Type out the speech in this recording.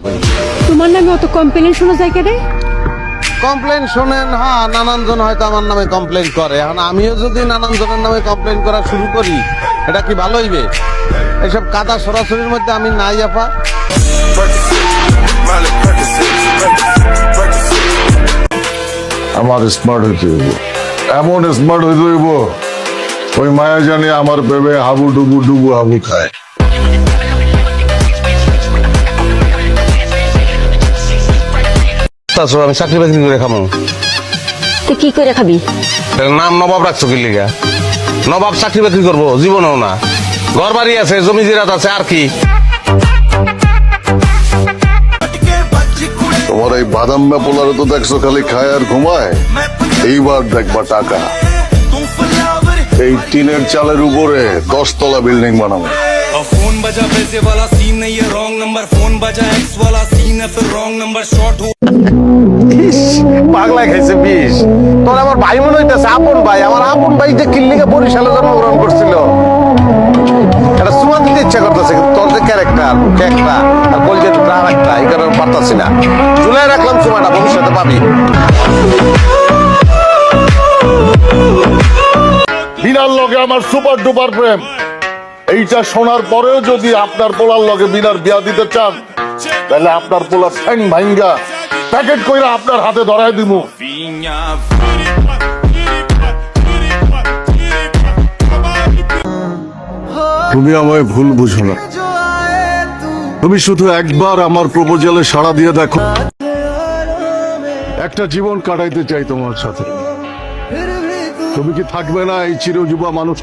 তোমার নামে অত কমপ্লেন শোনা যায় কেন? কমপ্লেন শোনেন, হ্যাঁ, নানান জন হয়তো আমার নামে কমপ্লেন করে। এখন আমিও যদি নানান জনের নামে কমপ্লেন করা শুরু করি, এটা কি ভালো হইবে? এইসব কাদা সরাসরির মধ্যে আমি নাই আপা। আমার স্মার্ট হইতে হইব, এমন স্মার্ট হইতে হইব ওই মায়া জানি আমার প্রেমে হাবু ডুবু ডুবু হাবু খায়। আমি চাকরি বাকরি করে খাবো। তুই কি করে খাবি? নাম নবাব রাখছো কি লিগা? নবাব চাকরি বাকরি করবো জীবনেও না। ঘর বাড়ি আছে, জমি জিরাত আছে, আর কি? তোমার এই বাদাম পোলারে তো দেখছো খালি খায় আর ঘুমায়, এইবার দেখবা টাকা। এই টিনের চালের উপরে 10 তলা বিল্ডিং বানাবো। फोन बजा पैसे वाला सीन नहीं है रॉन्ग नंबर फोन बजा एक्स वाला सीन है फिर रॉन्ग नंबर शॉर्ट हो পাগলা খাইছে বিষ। তোর আমার ভাই মনে হইতেছে, আপন ভাই। আমার আপন ভাই যে কিল্লিকে বরিশালে জন্মগ্রহণ করছিল, এটা সুমা দিতে ইচ্ছা করতেছে, কিন্তু তোর যে ক্যারেক্টার মুখে একটা আর বলছে দুটো আর একটা, এই কারণে পারতাছি না। ঝুলাই রাখলাম সুমাটা, ভবিষ্যতে পাবি। বিনার লগে আমার সুপার ডুপার প্রেম, এইটা শোনার পরেও যদি আপনার পোলার লগে বিনার বিয়া দিতে চান, তাহলে আপনার পোলা ঠ্যাং ভাঙ্গা প্যাকেট কইরা আপনার হাতে ধরায় দিব। তুমি আমায় ভুল বুঝো না, তুমি শুধু একবার আমার প্রপোজালে সাড়া দিয়ে দেখো। একটা জীবন কাটাইতে চাই তোমার সাথে। তুমি কি থাকবে না এই চিরযুবা মানুষ?